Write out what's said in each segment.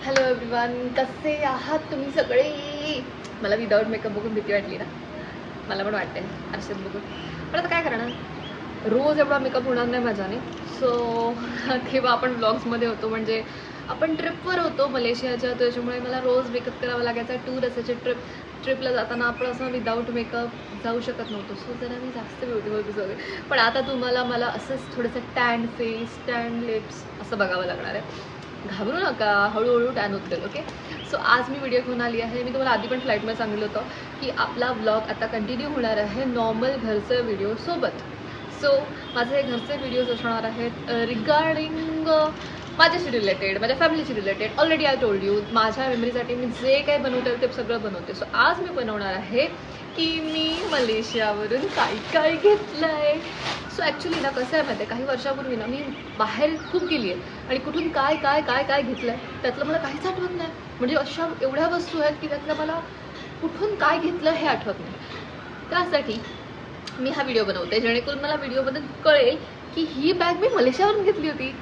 Hello everyone, कसे आहात तुम्ही सगळे? मला विदाऊट मेकअप बघून भीती वाटली ना. मला पण वाटते आरशात बघून. पण आता काय करणार, रोज एवढा मेकअप होणार नाही माझ्याने. सो तेव्हा आपण व्लॉग्समध्ये होतो, म्हणजे आपण ट्रिपवर होतो मलेशियाच्या, त्याच्यामुळे मला रोज मेकअप करावा लागायचा. टूर असायचे, ट्रिपला जाताना आपण असं विदाऊट मेकअप जाऊ शकत नव्हतो. सो जरा मी जास्त ब्युटिफुल दिसत होते. पण आता तुम्हाला मला असंच थोडंसं टॅन फेस, टॅन लिप्स असं बघावं लागणार आहे. घाबरू नका, हळूहळू टॅन होत जाईल. ओके, सो आज मी व्हिडिओ घेऊन आली आहे. मी तुम्हाला आधी पण फ्लाईटमध्ये सांगितलं होतं की आपला व्लॉग आता कंटिन्यू होणार आहे नॉर्मल घरचे व्हिडिओ सोबत. सो माझे हे घरचे व्हिडिओज असणार आहेत रिगार्डिंग माझ्याशी रिलेटेड, माझ्या फॅमिलीशी related. Already I told you, माझ्या मेमरीसाठी मी जे काही बनवते ते सगळं बनवते. सो आज मी बनवणार आहे की मी मलेशियावरून काय काय घेतलं आहे. सो ॲक्च्युली ना कसं आहे माहिती आहे, काही वर्षापूर्वी ना मी बाहेर खूप गेली आहे आणि कुठून काय काय काय काय घेतलं आहे त्यातलं मला काहीच आठवत नाही. म्हणजे अशा एवढ्या वस्तू आहेत की त्यातलं मला कुठून काय घेतलं हे आठवत नाही. त्यासाठी मी हा व्हिडिओ बनवते, जेणेकरून मला व्हिडिओबद्दल कळेल की ही बॅग मी मलेशियावरून घेतली होती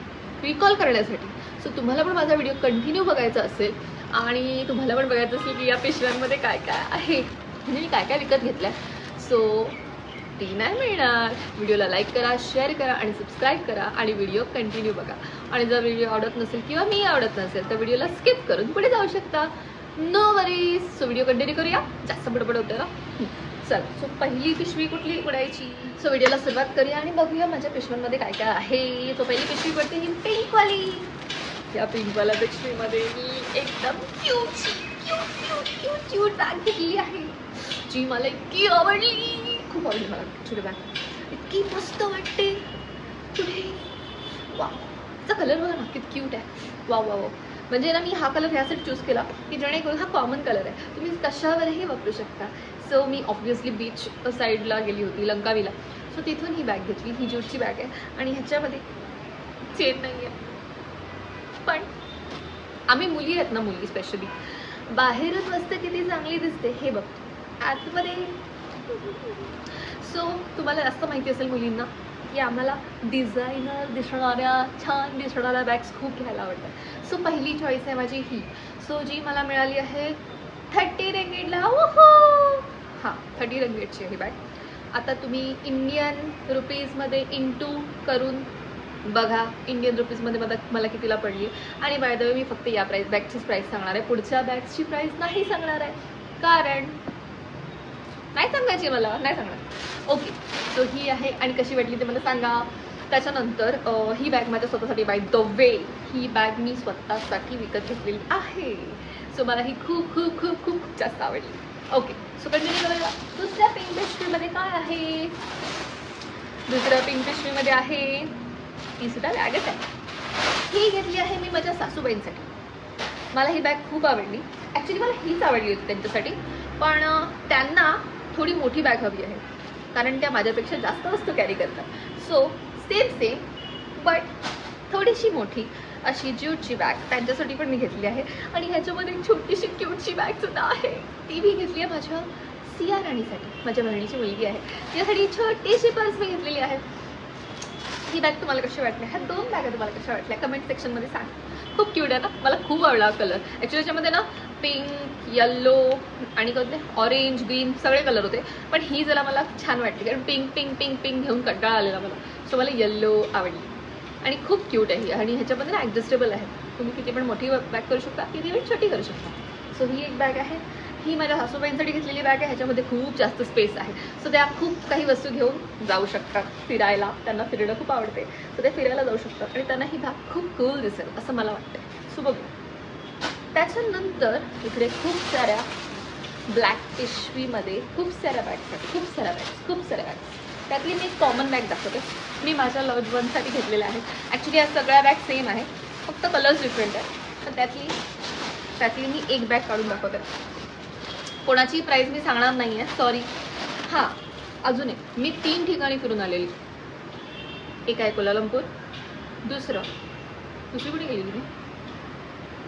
रिकॉल करण्यासाठी. सो तुम्हाला पण माझा व्हिडिओ कंटिन्यू बघायचा असेल आणि तुम्हाला पण बघायचं असेल की या पिशव्यांमध्ये काय काय आहे, म्हणजे मी काय काय विकत घेतलं आहे. सो ती नाही मिळणार. व्हिडिओला लाईक करा, शेअर करा आणि सबस्क्राईब करा आणि व्हिडिओ कंटिन्यू बघा. आणि जर व्हिडिओ आवडत नसेल किंवा मी आवडत नसेल तर व्हिडिओला स्किप करून पुढे जाऊ शकता. No worries. So video continue करूया, जास्त बडबड होतं ना. चल, सो पहिली पिशवी कुठली उडायची? सो व्हिडिओला सुरुवात करूया आणि बघूया माझ्या पिशव्यांमध्ये काय काय आहे. सो पहिली पिशवी पडते ही पिंकवाली. या पिंकवाल्या पिशवीमध्ये मी एकदम cute cute cute cute cute bag घेतली आहे, जी मला इतकी आवडली. खूप आवडली मला छोटी बॅग, इतकी मस्त वाटते. कुठे वा, त्याचा कलर बघा ना किती क्यूट आहे. वा वा वा. म्हणजे ना मी हा कलर ह्यासाठी चूज केला की जेणेकरून हा कॉमन कलर आहे, तुम्ही कशावरही वापरू शकता. सो मी ऑब्व्हियसली बीच साईडला गेली होती लंकावीला. सो तिथून ही बॅग घेतली. ही ज्यूटची बॅग आहे आणि ह्याच्यामध्ये चेन नाही आहे. पण आम्ही मुली आहेत ना, मुली स्पेशली बाहेरच मस्त किती चांगली दिसते हे बघतो आतमध्ये. सो तुम्हाला जास्त माहिती असेल मुलींना की आम्हाला डिझायनर दिसणाऱ्या, छान दिसणाऱ्या बॅग्स खूप घ्यायला आवडतात. सो पहिली चॉईस आहे माझी ही. सो जी मला मिळाली आहे 30 रिंगिटला. हां, 30 रिंगिटची आहे ही बॅग. आता तुम्ही इंडियन रुपीजमध्ये इंटू करून बघा इंडियन रुपीजमध्ये मला कितीला पडली. आणि बाय द वे मी फक्त या बॅगचीच प्राईस सांगणार आहे, पुढच्या बॅग्सची प्राईस नाही सांगणार आहे, कारण नाही सांगायची, मला नाही सांगणार. ओके, सो ही आहे आणि कशी वाटली ते मला सांगा. त्याच्यानंतर ही बॅग माझ्या स्वतःसाठी, बाय द वे ही बॅग मी स्वतःसाठी विकत घेतलेली आहे. सो मला ही खूप खूप खूप खूप जास्त आवडली. ओके, सो कंटिन्यू करूया. दुसऱ्या पिंक पिशवीमध्ये काय आहे? दुसऱ्या पिंक पिशवीमध्ये आहे, ती सुद्धा बॅगच आहे. ही घेतली आहे मी माझ्या सासूबाईंसाठी. मला ही बॅग खूप आवडली. ॲक्च्युली मला हीच आवडली होती त्यांच्यासाठी, पण त्यांना थोडी मोठी बॅग हवी आहे कारण त्या माझ्यापेक्षा जास्त वस्तू कॅरी करतात. सो सेम बट थोडीशी मोठी अशी ज्यूटची बॅग त्यांच्यासाठी पण मी घेतली आहे. आणि ह्याच्यामध्ये एक छोटीशी क्यूटची बॅगसुद्धा आहे, ती मी घेतली आहे माझ्या सिया राणीसाठी, माझ्या बहिणीची मुलगी आहे, तिच्यासाठी छोटीशी पर्स मी घेतलेली आहे. ही बॅग तुम्हाला कशी वाटली? ह्या दोन बॅगा तुम्हाला कशा वाटल्या कमेंट सेक्शनमध्ये सांग. खूप क्यूट आहे ना, मला खूप आवडला कलर. ॲक्च्युली याच्यामध्ये ना पिंक, येल्लो आणि कोणते ऑरेंज, ग्रीन सगळे कलर होते, पण ही जरा मला छान वाटली कारण पिंक पिंक पिंक पिंक घेऊन कंटाळा आलेला मला. सो मला येल्लो आवडली आणि खूप क्यूट आहे ही. आणि ह्याच्यामध्ये ना ॲडजस्टेबल आहे, तुम्ही किती पण मोठी बॅग करू शकता, किती पण छोटी करू शकता. सो ही एक बॅग आहे. ही माझ्या सासूबाईंसाठी घेतलेली बॅग आहे. ह्याच्यामध्ये खूप जास्त स्पेस आहे, सो त्या खूप काही वस्तू घेऊन जाऊ शकतात फिरायला. त्यांना फिरणं खूप आवडते, सो ते फिरायला जाऊ शकतात आणि त्यांना ही बॅग खूप कूल दिसेल असं मला वाटतं. सो बघू. त्याच्यानंतर इकडे खूप साऱ्या ब्लॅक पिशवीमध्ये खूप साऱ्या बॅग्स. त्यातली मी एक कॉमन बॅग दाखवते. मी माझ्या लव्ड वनसाठी घेतलेल्या आहेत. ॲक्च्युली या सगळ्या बॅग सेम आहे, फक्त कलर्स डिफरंट आहे. तर त्यातली मी एक बॅग काढून दाखवते. कोणाची प्राईस मी सांगणार नाही आहे, सॉरी. हां, अजून एक, मी 3 ठिकाणी फिरून आलेली. एक आहे कोलालंपूर, दुसरी कुठे गेलेली मी?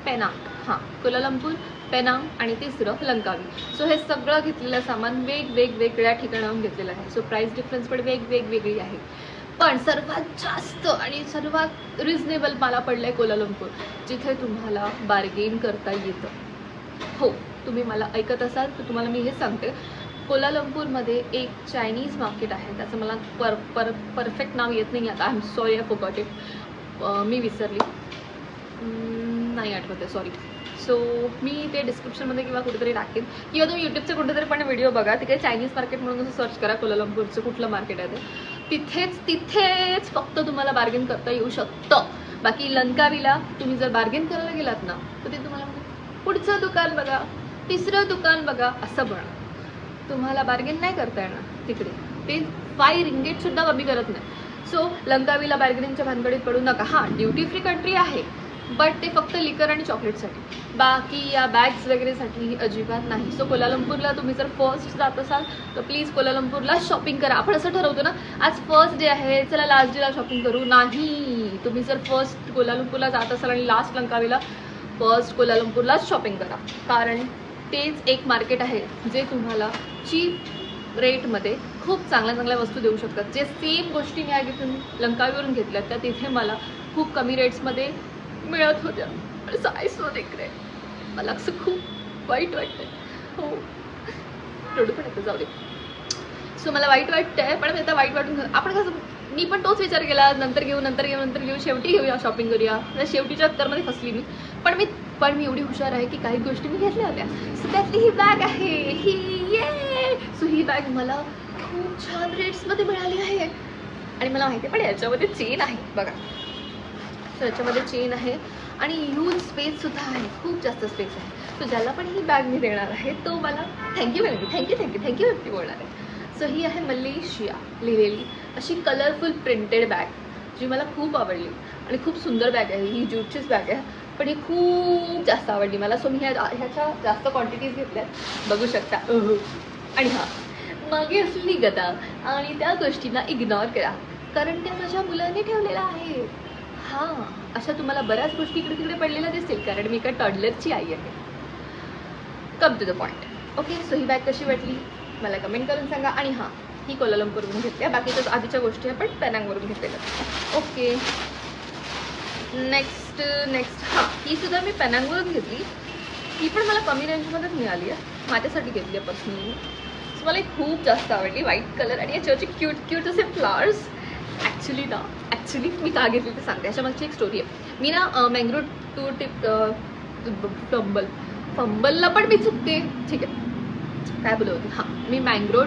पेनांग. हां, कोलालंपूर, पेनांग आणि तिसरं लंकावी. सो हे सगळं घेतलेलं सामान वेगवेगळ्या ठिकाणाहून घेतलेलं आहे. सो प्राईस डिफरन्स पण वेगवेगळी आहे. पण सर्वात जास्त आणि सर्वात रिजनेबल मला पडलंय कोलालंपूर, जिथे तुम्हाला बार्गेन करता येतं. हो, तुम्ही मला ऐकत असाल तर तुम्हाला मी हे सांगते, कोलालंपूरमध्ये एक चायनीज मार्केट आहे, त्याचं मला परफेक्ट नाव येत नाही आता, I am sorry, I forgot it, मी विसरली, नाही आठवत आहे, सॉरी. सो मी ते डिस्क्रिप्शनमध्ये किंवा कुठेतरी टाकेन, किंवा तुम्ही यूट्यूबचे कुठेतरी पण व्हिडिओ बघा, तिकडे चायनीज मार्केट म्हणून असं सर्च करा, कोलालंपूरचं कुठलं मार्केट आहे ते, तिथेच फक्त तुम्हाला बार्गेन करता येऊ शकतं. बाकी लंकावीला तुम्ही जर बार्गेन करायला गेलात ना, तर ते तुम्हाला पुढचं दुकान बघा, तिसरं दुकान बघा असं म्हणा, तुम्हाला बार्गेन नाही करता येणार तिकडे. ते 5 रिंगेटसुद्धा कमी करत नाही. सो लंकावीला बार्गेनिंगच्या भानगडीत पडू नका. हां, ड्युटी फ्री कंट्री आहे, बट ते फक्त लिकर आणि चॉकलेटसाठी, बाकी या बॅग्स वगैरेसाठी अजिबात नाही. सो कोलालंपूरला तुम्ही जर फर्स्ट जात असाल तर प्लीज कोलालंपूरला शॉपिंग करा. आपण असं ठरवतो ना, आज फर्स्ट डे आहे, चला लास्ट डेला शॉपिंग करू. नाही, तुम्ही जर फर्स्ट कोलालंपूरला जात असाल आणि लास्ट लंकावीला, फर्स्ट कोलालंपूरलाच शॉपिंग करा, कारण तेच एक मार्केट आहे जे तुम्हाला चीप रेटमध्ये खूप चांगल्या वस्तू देऊ शकतात. जे सेम गोष्टी मी आगीतून लंकावीवरून घेतल्यात त्या तिथे मला खूप कमी रेट्समध्ये मिळत होत्या. साय सो रिग्रेट, मला असं खूप वाईट वाटतंय. हो, रडू पण येतं, जाऊ दे. सो मला वाईट वाटतंय, पण मी आता वाईट वाटून आपण कसं, मी पण तोच विचार केला, नंतर घेऊ, शेवटी घेऊया, शॉपिंग करूया. शेवटीच्या अत्तरमध्ये फसली मी. पण मी एवढी हुशार आहे की काही गोष्टी मी घेतल्या होत्या. सो त्यातली ही बॅग आहे, सो ही बॅग मला खूप छान रेट्समध्ये मिळाली आहे. आणि मला माहिती आहे, पण याच्यामध्ये चेन आहे बघा. सो याच्यामध्ये चेन आहे आणि ह्यूज स्पेससुद्धा आहे, खूप जास्त स्पेस आहे. सो ज्याला पण ही बॅग मी देणार आहे तो मला थँक्यू व्यक्ती बोलणार आहे. सो ही आहे मलेशिया लिहिलेली अशी कलरफुल प्रिंटेड बॅग, जी मला खूप आवडली आणि खूप सुंदर बॅग आहे. ही ज्यूटचीच बॅग आहे, पण ही खूप जास्त आवडली मला. सो मी ह्याच्या जास्त क्वांटिटीज घेतल्या, बघू शकता. आणि हां, मागे असलेली गदा आणि त्या गोष्टींना इग्नोर करा, कारण त्या माझ्या मुलाने ठेवलेल्या आहे. हां, अशा तुम्हाला बऱ्याच गोष्टी इकडे तिकडे पडलेल्या दिसतील, कारण मी एका टॉडलरची आई आहे. Come to the point. Okay, so ही बॅग कशी वाटली मला कमेंट करून सांगा. आणि हां, ही कोलालंपूरवरून घेतल्या, बाकीच्या आधीच्या गोष्टी आपण पेनांगवरून घेतलेल्या. ओके, नेक्स्ट हां, ही सुद्धा मी पेनांगवरून घेतली. ही पण मला कमी रेंजमध्येच मिळाली आहे, माझ्यासाठी घेतली आहे पर्सनली. सो मला खूप जास्त आवडली, व्हाईट कलर आणि याच्यावरचे क्यूट असे फ्लावर्स. ॲक्च्युली मी का घेतली ते सांगते, याच्यामागची एक स्टोरी आहे. मी ना मँग्रो टूर टिप फंबलला पण मी चुकते, ठीक आहे, काय बोलत होती. हां, मी मँग्रो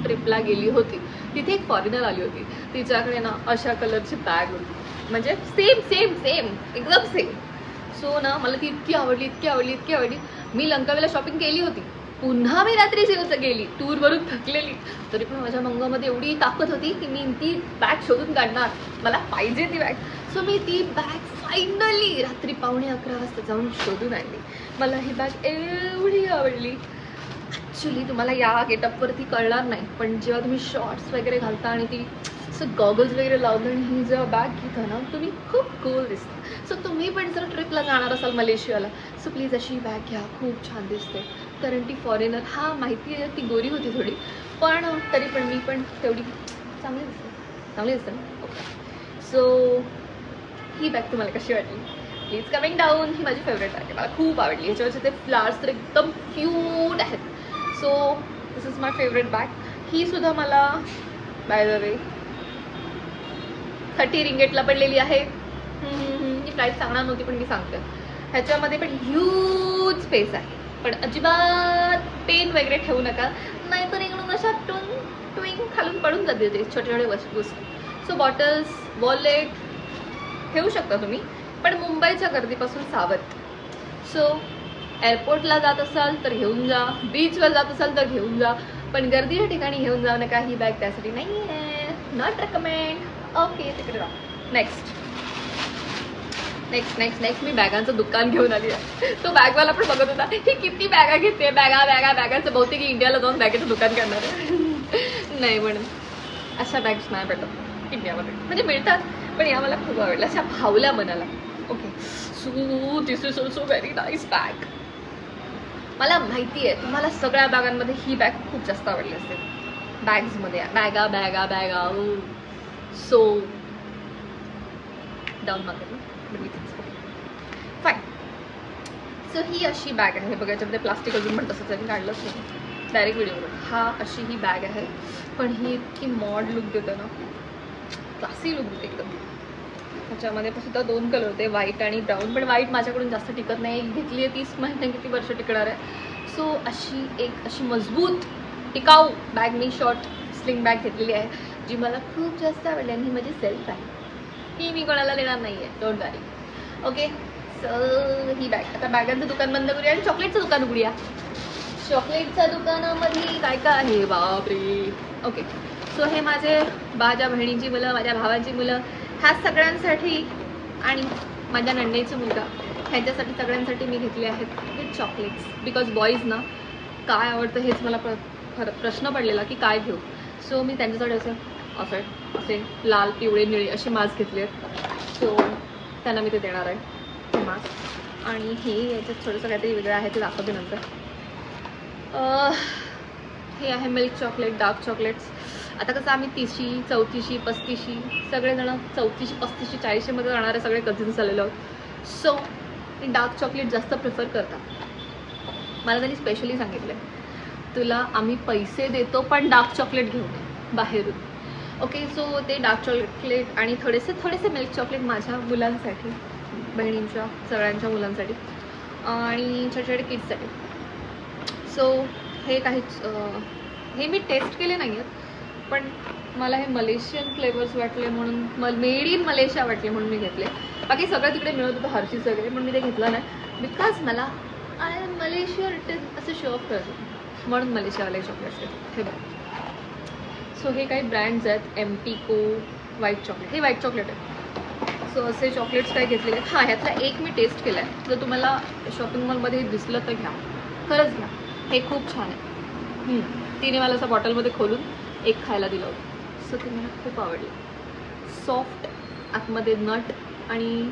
ट्रिपला गेली होती. तिथे एक फॉरेनर आली होती, तिच्याकडे ना अशा कलरची बॅग होती, म्हणजे सेम एकदम सेम. सो ना मला ती इतकी आवडली. मी लंकावीला शॉपिंग केली होती, पुन्हा मी रात्रीची गेली, टूरवरून थकलेली, तरी पण माझ्या मंगामध्ये एवढी ताकद होती की मी ती बॅग शोधून काढणार, मला पाहिजे ती बॅग. सो मी ती बॅग फायनली रात्री 11:15 वाजता जाऊन शोधून आणली. मला ही बॅग एवढी आवडली. ॲक्च्युली तुम्हाला या गेटअपवरती कळणार नाही, पण जेव्हा तुम्ही शॉर्ट्स वगैरे घालता आणि ती असं गॉगल्स वगैरे लावून आणि ही जेव्हा बॅग घेता ना, तुम्ही खूप कूल दिसता. सो तुम्ही पण जर ट्रिपला जाणार असाल मलेशियाला, सो प्लीज अशी बॅग घ्या, खूप छान दिसते. कारण ती फॉरेनर, हां माहिती आहे ती गोरी होती थोडी, पण तरी पण मी पण तेवढी चांगली दिसते ना. ओके, सो ही बॅग तुम्हाला कशी वाटली प्लीज कमेंट डाऊन. ही माझी फेवरेट बॅग आहे, मला खूप आवडली. ह्याच्यावरचे ते फ्लावर्स तर एकदम क्यूट आहेत. So this is my favourite bag. ही सुद्धा मला बाय द वे 30 रिंगेटला पडलेली आहे. ही प्राईस सांगणार नव्हती, पण मी सांगते. ह्याच्यामध्ये पण ह्यूज स्पेस आहे, पण अजिबात पेन वगैरे ठेवू नका, नाहीतर इकडून अशा ट्विंग खालून पडून जाते ते छोटे वस्तू. सो बॉटल्स, वॉलेट ठेवू शकता तुम्ही, पण मुंबईच्या गर्दीपासून सावध. सो एअरपोर्टला जात असाल तर घेऊन जा, बीचवर जात असाल तर घेऊन जा, पण गर्दीच्या ठिकाणी घेऊन जाऊ नका. ही बॅग त्यासाठी नाही आहे, नॉट रेकमेंड. ओके, तिकडे जा. नेक्स्ट मी बॅगांचं दुकान घेऊन आली आहे. तो बॅगवाला पण बघत होता, ही किती बॅगा घेते, बॅगांचं बहुतेक इंडियाला जाऊन बॅगेचं दुकान करणार आहे. नाही, म्हणून अशा बॅग्स नाही भेटत इंडियामध्ये, म्हणजे मिळतात, पण या मला खूप आवडल्या, अशा भावल्या मनाला. Okay, so this is also very nice bag. मला माहिती आहे तुम्हाला सगळ्या बॅगांमध्ये ही बॅग खूप जास्त आवडली असते. बॅग्समध्ये बॅगा. So down market fine. So ही अशी बॅग आहे बघा, याच्यामध्ये प्लास्टिक अजून पण तसंच आहे, काढलंच नाही डायरेक्ट व्हिडिओवर. हा अशी ही बॅग आहे, पण ही इतकी मॉड लुक देते ना, क्लासी लुक देते एकदम. त्याच्यामध्ये सुद्धा 2 कलर होते, व्हाईट आणि ब्राऊन, पण व्हाईट माझ्याकडून जास्त टिकत नाही. घेतली आहे 30 महिने, किती वर्ष टिकणार आहे. सो अशी एक अशी मजबूत टिकाऊ बॅग मी शॉर्ट स्लिंग बॅग घेतलेली आहे, जी मला खूप जास्त आवडली आणि ही माझी सेल्फ आहे. ही मी कोणाला देणार नाही आहे, डोंट वरी. ओके, सो ही बॅग. आता बॅगांचं दुकान बंद करूया आणि चॉकलेटचं दुकान उघडूया. चॉकलेटच्या दुकानामध्ये काय काय आहे बापरे. ओके, सो हे माझे माझ्या बहिणींची मुलं, माझ्या भावांची मुलं, ह्या सगळ्यांसाठी आणि माझ्या नंदेचा मुलगा, ह्यांच्यासाठी सगळ्यांसाठी मी घेतले आहेत हे चॉकलेट्स. बिकॉज बॉईज ना काय आवडतं हेच मला प्रश्न पडलेला की काय घेऊ. सो मी त्यांच्यासाठी असे लाल, पिवळे, निळे असे मास्क घेतले आहेत. सो त्यांना मी ते देणार आहे हे मास्क. आणि हे याच्यात थोडंसं काहीतरी वेगळं आहे ते दाखवते नंतर. हे आहे मिल्क चॉकलेट, डार्क चॉकलेट्स. आता कसं आम्ही 30शी, 34शी, 35शी सगळेजण 34शी, 35शी, 40शीमध्ये जाणारे सगळे कझिन्स आलेलो आहोत. सो ते डार्क चॉकलेट जास्त प्रिफर करतात. मला त्यांनी स्पेशली सांगितलं आहे तुला आम्ही पैसे देतो पण डार्क चॉकलेट घेऊन ये बाहेरून. ओके, सो ते डार्क चॉकलेट आणि थोडेसे मिल्क चॉकलेट माझ्या मुलांसाठी, बहिणींच्या सगळ्यांच्या मुलांसाठी आणि छोटे छोटे किड्ससाठी. सो हे काहीच हे मी टेस्ट केले नाही आहेत, पण मला हे मलेशियन फ्लेवर्स वाटले म्हणून, मेड इन मलेशिया वाटले म्हणून मी घेतले. बाकी सगळं तिकडे मिळत होतं हर्षीज वगैरे, पण मी ते घेतलं नाही बिकॉज मला आय एम मलेशिया रिटर्न असं शो ऑफ करत होतं म्हणून मलेशियावाले चॉकलेट्स घेतले. हे बघा, सो हे काही ब्रँड्स आहेत, एमपिको व्हाईट चॉकलेट, हे व्हाईट चॉकलेट आहे. सो असे चॉकलेट्स काय घेतलेले आहेत. हां, ह्यातला एक मी टेस्ट केला आहे, जर तुम्हाला शॉपिंग मॉलमध्ये दिसलं तर घ्या, खरंच घ्या, हे खूप छान आहे. तिने मला असं बॉटलमध्ये खोलून एक खायला दिलं होतं. सो ते मला खूप आवडलं. सॉफ्ट, आतमध्ये नट आणि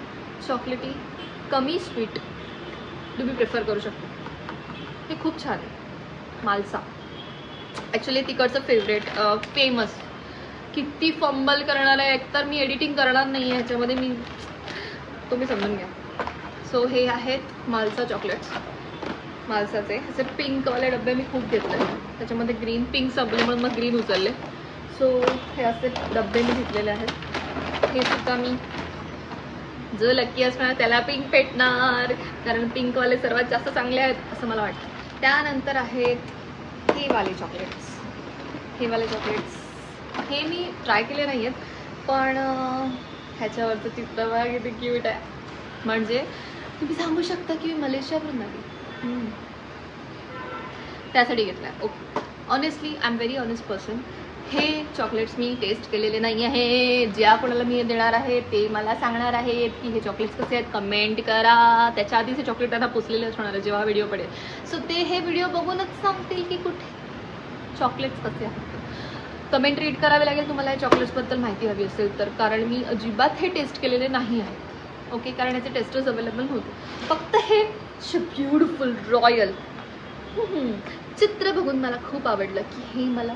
चॉकलेटी, कमी स्वीट तुम्ही प्रिफर करू शकता. हे खूप छान आहे. मालसा ॲक्च्युली तिकडचं फेवरेट, फेमस. किती फंबल करणार आहे, एकतर मी एडिटिंग करणार नाही आहे ह्याच्यामध्ये, मी तुम्ही समजून घ्या. सो हे आहेत मालसा चॉकलेट्स, मालसाचे असे पिंकवाले डबे मी खूप घेतले. त्याच्यामध्ये ग्रीन, पिंक संपले म्हणून मग ग्रीन उचलले. सो हे असे डबे मी घेतलेले आहेत. हे सुद्धा मी जो लकी असणार त्याला पिंक भेटणार, कारण पिंकवाले सर्वात जास्त चांगले आहेत असं मला वाटतं. त्यानंतर आहेत हे वाले चॉकलेट्स. हे वाले चॉकलेट्स हे मी ट्राय केले नाही आहेत, पण ह्याच्यावरचं चित्र बघा किती क्यूट आहे. म्हणजे तुम्ही सांगू शकता की मी मलेशियावरून आली, त्यासाठी घेतलं आहे. Okay, honestly I am very honest person. हे चॉकलेट्स मी टेस्ट केलेले नाही आहे. ज्या कोणाला मी देणार आहे ते मला सांगणार आहेत की हे चॉकलेट्स कसे आहेत, कमेंट करा. त्याच्या आधीच हे चॉकलेट त्यांना पुसलेले असणार आहे जेव्हा व्हिडिओ पडेल. सो ते हे व्हिडिओ बघूनच सांगतील की कुठे चॉकलेट्स कसे आहेत. कमेंट रीड करावे लागेल तुम्हाला या चॉकलेट्सबद्दल माहिती हवी असेल तर, कारण मी अजिबात हे टेस्ट केलेले नाही आहेत. ओके, कारण याचे टेस्टर्स अवेलेबल नव्हते. फक्त हे ब्युटिफुल रॉयल चित्र बघून मला खूप आवडलं की हे मला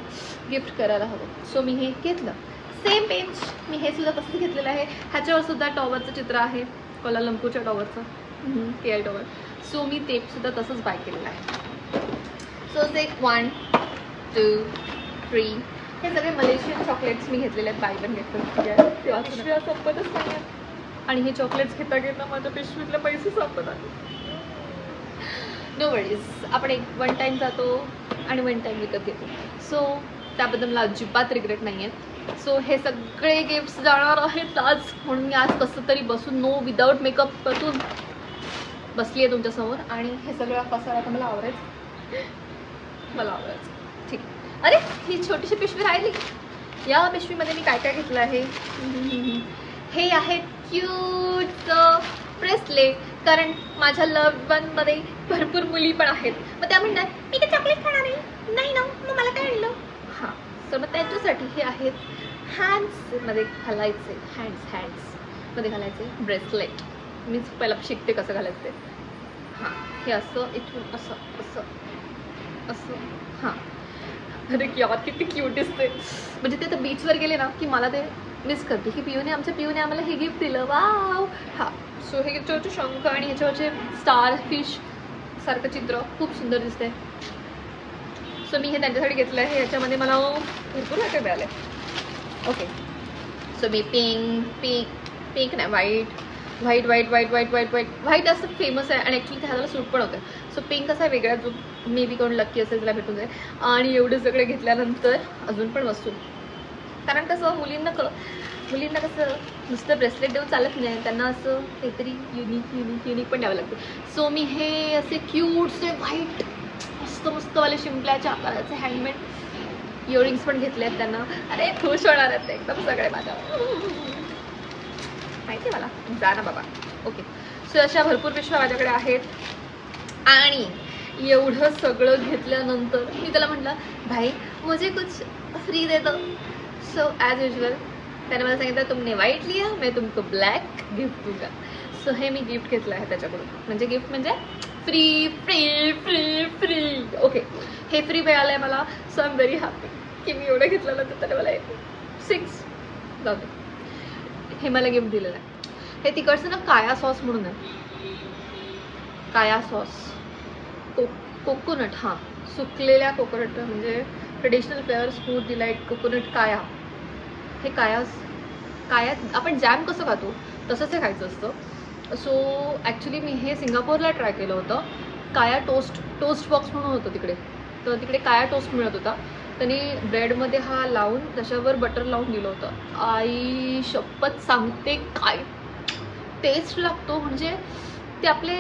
गिफ्ट करायला हवं. सो मी हे घेतलं. सेम पेज मी हे सुद्धा तसंच घेतलेलं आहे. ह्याच्यावर सुद्धा टॉवरचं चित्र आहे, कोलालंपूरच्या टॉवरचं, KI टॉवर. सो मी ते सुद्धा तसंच बाय केलेलं आहे. सो ते 1, 2, 3 हे सगळे मलेशियन चॉकलेट्स मी घेतलेले आहेत. By one get one. तेव्हा पिशव्या संपतच नाही आहेत आणि हे चॉकलेट्स घेता घेता माझ्या पिशवीतले पैसे संपत आले. नो वरीज, आपण वन टाईम जातो आणि वन टाईम विकत घेतो. सो त्याबद्दल मला अजिबात रिग्रेट नाही आहेत. सो हे सगळे गिफ्ट्स जाणार आहेत आज, म्हणून मी आज कसं तरी बसून विदाऊट मेकअप बसून बसली आहे तुमच्यासमोर. आणि हे सगळं पसारा आता मला आवडायचं, ठीक. अरे ही छोटीशी पिशवी राहिली. या पिशवीमध्ये मी काय काय घेतलं आहे. हे आहे क्यूट ब्रेसलेट, कारण माझ्या लव्ह वनमध्ये भरपूर मुली पण आहेत. मग त्या म्हणतात मी ते चॉकलेट खाणार आहे, नाही ना मग मला काय आणलं. हां, तर मग त्याच्यासाठी हे आहेत हँड्समध्ये घालायचे, हँड्समध्ये घालायचे ब्रेसलेट. मीच पहिला शिकते कसं घालायचं ते. हां, हे असं इथून असं असं असं. हां, अरे यार किती क्यूट दिसते. म्हणजे ते तर बीचवर गेले ना की मला ते मिस करते की आमच्या पियूने आम्हाला हे गिफ्ट दिलं. वाव. हां, सो हे गिफ्टवरचे शंख आणि ह्याच्यावरचे स्टार फिश सारखं चित्र खूप सुंदर दिसते. सो मी हे त्यांच्यासाठी घेतलं आहे. ह्याच्यामध्ये मला भरपूर काय मिळालं आहे. ओके, सो मी पिंक नाही व्हाईट असं फेमस आहे आणि ॲक्च्युली त्याला सूट पण होतं. सो पिंक असा वेगळा जो मे बी कोण लक्की असेल त्याला भेटून जाईल. आणि एवढे सगळे घेतल्यानंतर अजून पण वस्तू, कारण कसं मुलींना कसं नुसतं ब्रेसलेट देऊन चालत नाही, त्यांना असं काहीतरी युनिक पण द्यावं लागतं. सो मी हे असे क्यूटसे व्हाईट मस्तवाले शिंपल्याच्या आकाराचे हँडमेड इयरिंग्स पण घेतले आहेत त्यांना. अरे खुश होणार आहेत ते एकदम सगळे माझ्या, माहिती आहे मला. जा ना बाबा. ओके, सो अशा भरपूर पिशव्या माझ्याकडे आहेत. आणि एवढं सगळं घेतल्यानंतर मी त्याला म्हटलं, भाई मुझे कुछ फ्री दे दो. सो ॲज युजल त्याने मला सांगितलं, तुमने व्हाईट लिया, मैं तुमको ब्लॅक गिफ्ट दूंगा. सो हे मी गिफ्ट घेतलं आहे त्याच्याकडून. म्हणजे गिफ्ट म्हणजे free free free free. Okay, हे फ्री मिळालं आहे मला. So I am very happy की मी एवढं घेतलं नंतर त्याने मला 6 जाऊ दे हे मला गिफ्ट दिलेलं आहे. हे तिकडचं ना काया सॉस म्हणून आहे. काया सॉस कोकोनट. हां, सुकलेल्या कोकोनट म्हणजे traditional flavour smooth delight coconut काया. हे कायात आपण जॅम कसं खातो तसंच हे खायचं असतं. सो ॲक्च्युली मी हे सिंगापूरला ट्राय केलं होतं. काया टोस्ट बॉक्स म्हणून होतं तिकडे. तर तिकडे काया टोस्ट मिळत होता. त्यांनी ब्रेडमध्ये हा लावून त्याच्यावर बटर लावून दिलं होतं. आई शपथ सांगते काय टेस्ट लागतो. म्हणजे ते आपले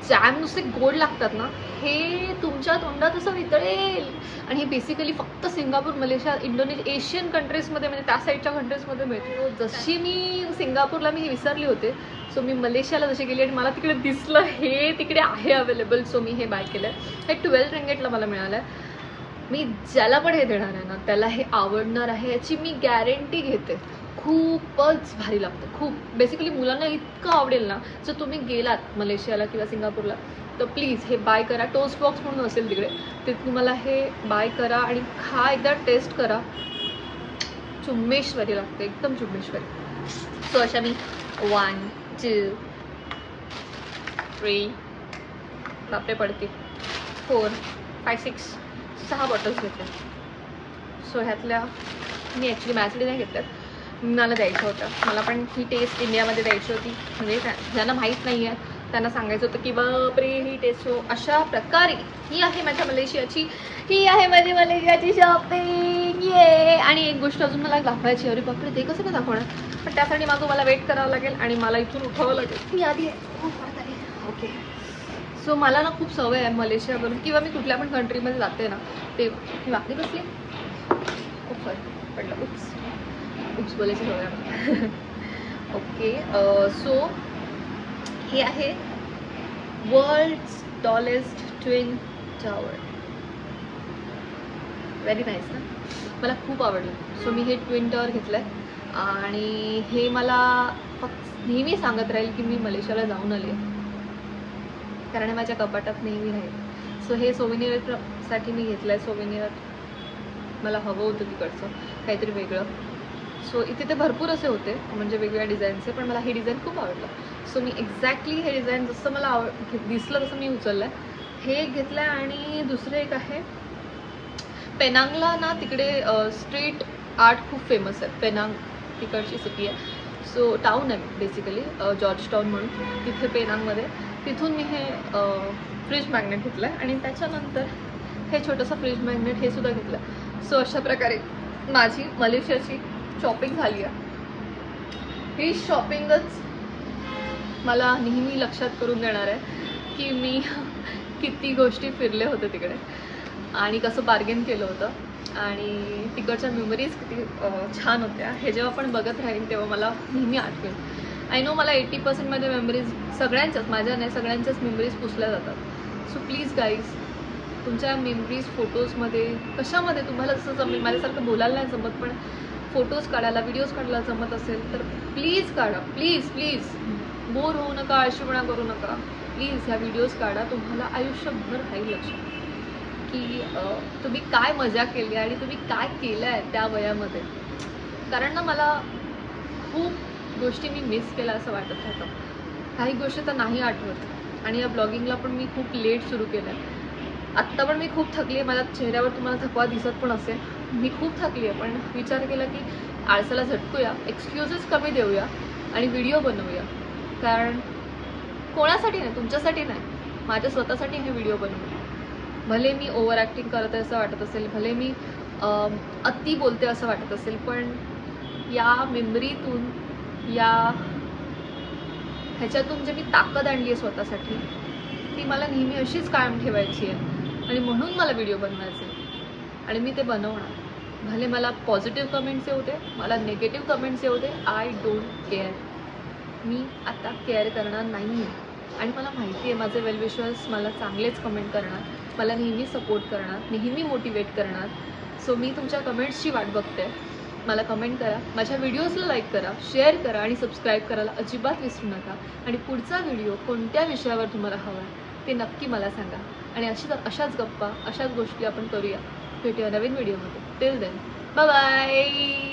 जॅम नुसते गोड लागतात ना, हे तुमच्या तोंडात असं वितळेल. आणि हे बेसिकली फक्त सिंगापूर, मलेशिया, इंडोनेशिया, एशियन कंट्रीजमध्ये म्हणजे त्या साईडच्या कंट्रीजमध्ये मिळतो. जशी मी सिंगापूरला मी हे विसरली होते. सो मी मलेशियाला जशी गेली आणि मला तिकडे दिसलं हे तिकडे आहे अवेलेबल. सो मी हे बाय केलं आहे. हे 12 रिंगेटला मला मिळालं आहे. मी ज्याला पण हे देणार आहे ना त्याला हे आवडणार आहे याची मी गॅरंटी घेते. खूपच भारी लागतं. खूप बेसिकली मुलांना इतकं आवडेल ना. जर तुम्ही गेलात मलेशियाला किंवा सिंगापूरला तर प्लीज हे बाय करा. टोस्ट बॉक्स म्हणून असेल तिकडे, ते तुम्हाला हे बाय करा आणि खा, एकदा टेस्ट करा. चुम्मेश्वरी लागते, एकदम चुम्मेश्वरी. सो अशा मी 1 2 3 बापरे पडते 4 5 6 बॉटल्स घेतल्या. सो ह्यातल्या मी ॲक्च्युली माझ्यासाठी नाही घेतल्यात, मला द्यायचं होतं. मला पण ही टेस्ट इंडियामध्ये द्यायची होती. म्हणजे ज्यांना माहीत नाही आहे त्यांना सांगायचं होतं की बापरे ही टेस्ट हो. अशा प्रकारे ही आहे माझ्या मलेशियाची, ही आहे माझी मलेशियाची शॉपिंग. ये. आणि एक गोष्ट अजून मला दाखवायची. अरे बापरे ते कसं काय दाखवणार, पण त्यासाठी माझं मला वेट करावं लागेल आणि मला इथून उठावं लागेल. मी आधी ओके. सो मला ना खूप सवय आहे मलेशियावरून किंवा मी कुठल्या पण कंट्रीमध्ये जाते ना ते मी वाकडी बसली पडलं उप्स बोलायची सवय आहे. ओके, सो हे आहे world's tallest twin tower. Very nice ना, मला खूप आवडलं. सो मी हे ट्विन टॉवर घेतलं आहे आणि हे मला फक्त नेहमी सांगत राहील की मी मलेशियाला जाऊन आली आहे, कारण हे माझ्या कपाटात नेहमी राहील. सो हे सोव्हिनियरसाठी मी घेतलं आहे. सोव्हिनियर मला हवं होतं तिकडचं काहीतरी वेगळं. सो इथे ते भरपूर असे होते म्हणजे वेगवेगळ्या डिझाईनचे, पण मला हे डिझाईन खूप आवडलं. सो मी एक्झॅक्टली हे डिझाईन जसं मला दिसलं तसं मी उचललं आहे. हे एक घेतलं आहे आणि दुसरं एक आहे पेनांगला ना, तिकडे स्ट्रीट आर्ट खूप फेमस आहे. पेनांग तिकडची सिटी आहे. सो टाऊन आहे बेसिकली, जॉर्ज टाऊन म्हणून, तिथे पेनांगमध्ये. तिथून मी हे फ्रीज मॅग्नेट घेतलं आहे आणि त्याच्यानंतर हे छोटंसं फ्रीज मॅग्नेट हे सुद्धा घेतलं. सो अशा प्रकारे माझी मलेशियाची शॉपिंग झाली आहे. ही शॉपिंगच मला नेहमी लक्षात करून देणार आहे की मी किती गोष्टी फिरले होते तिकडे आणि कसं बार्गेन केलं होतं आणि तिकडच्या मेमरीज किती छान होत्या. हे जेव्हा आपण बघत राहील तेव्हा मला नेहमी आठवेल. आय नो मला 80% माझ्या मेमरीज सगळ्यांच्याच, माझ्या नाही सगळ्यांच्याच मेमरीज पुसल्या जातात. सो प्लीज गाईज, तुमच्या मेमरीज फोटोजमध्ये कशामध्ये तुम्हाला जसं जमेल, माझ्यासारखं बोलायला नाही जमत पण फोटोज काढायला, व्हिडिओज काढायला जमत असेल तर प्लीज काढा. प्लीज प्लीज बोर होऊ नका, आळशीपणा करू नका. प्लीज ह्या व्हिडिओज काढा, तुम्हाला आयुष्यभर राहील लक्षात की तुम्ही काय मजा केली आणि तुम्ही काय केलं आहे त्या वयामध्ये. कारण ना मला खूप गोष्टी मी मिस केल्या असं वाटत राहतं. काही गोष्टी तर नाही आठवत आणि या ब्लॉगिंगला पण मी खूप लेट सुरू केलं आहे. आत्ता पण मी खूप थकली आहे. माझ्या चेहऱ्यावर तुम्हाला थकवा दिसत पण असेल. मी खूप थकली आहे, पण विचार केला की आळसाला झटकूया, एक्सक्यूजेस कमी देऊया आणि व्हिडिओ बनवूया. कारण कोणासाठी नाही, तुमच्यासाठी नाही, माझ्या स्वतःसाठी हे व्हिडिओ बनवले. भले मी ओव्हर ॲक्टिंग करत आहे असं वाटत असेल, भले मी अति बोलते असं वाटत असेल, पण या मेमरीतून, या ह्याच्यातून जे मी ताकद आणली आहे स्वतःसाठी, ती मला नेहमी अशीच कायम ठेवायची आहे आणि म्हणून मला व्हिडिओ बनवायचे आणि मी ते बनवणार. भले मला पॉझिटिव्ह कमेंट्स येऊ दे, मला निगेटिव्ह कमेंट्स येऊ दे, आय डोंट केअर. मी आता केअर करणार नाही आहे आणि मला माहिती आहे माझे वेल विशर्स मला चांगलेच कमेंट करणार, मला नेहमी सपोर्ट करणार, नेहमी मोटिवेट करणार. सो मी तुमच्या कमेंट्सची वाट बघते. मला कमेंट करा, माझ्या व्हिडिओजला लाईक करा, शेअर करा आणि सबस्क्राईब करायला अजिबात विसरू नका. आणि पुढचा व्हिडिओ कोणत्या विषयावर तुम्हाला हवा आहे ते नक्की मला सांगा आणि अशाच गप्पा, अशाच गोष्टी आपण करूया. भेटूया नवीन व्हिडिओमध्ये. Till then, bye bye.